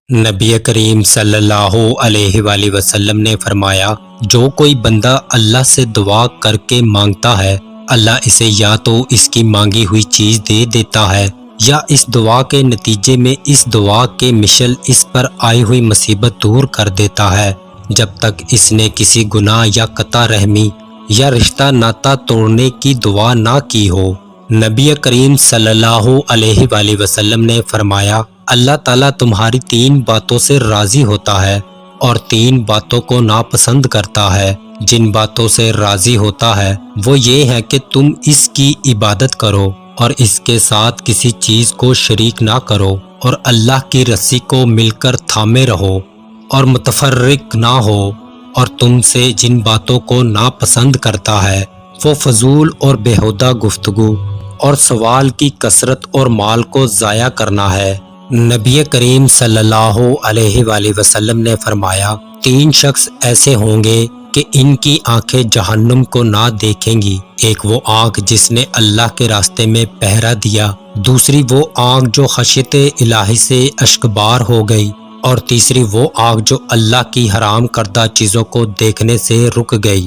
نبی کریم صلی اللہ علیہ وآلہ وسلم نے فرمایا، جو کوئی بندہ اللہ سے دعا کر کے مانگتا ہے، اللہ اسے یا تو اس کی مانگی ہوئی چیز دے دیتا ہے یا اس دعا کے نتیجے میں اس دعا کے مشل اس پر آئی ہوئی مصیبت دور کر دیتا ہے، جب تک اس نے کسی گناہ یا قطع رحمی یا رشتہ ناتا توڑنے کی دعا نہ کی ہو۔ نبی کریم صلی اللہ علیہ وآلہ وسلم نے فرمایا، اللہ تعالیٰ تمہاری 3 باتوں سے راضی ہوتا ہے اور 3 باتوں کو ناپسند کرتا ہے۔ جن باتوں سے راضی ہوتا ہے وہ یہ ہے کہ تم اس کی عبادت کرو اور اس کے ساتھ کسی چیز کو شریک نہ کرو، اور اللہ کی رسی کو مل کر تھامے رہو اور متفرق نہ ہو۔ اور تم سے جن باتوں کو ناپسند کرتا ہے وہ فضول اور بیہودہ گفتگو اور سوال کی کثرت اور مال کو ضائع کرنا ہے۔ نبی کریم صلی اللہ علیہ وآلہ وسلم نے فرمایا، 3 شخص ایسے ہوں گے کہ ان کی آنکھیں جہنم کو نہ دیکھیں گی۔ ایک وہ آنکھ جس نے اللہ کے راستے میں پہرا دیا، دوسری وہ آنکھ جو خشیت الہی سے اشکبار ہو گئی، اور تیسری وہ آنکھ جو اللہ کی حرام کردہ چیزوں کو دیکھنے سے رک گئی۔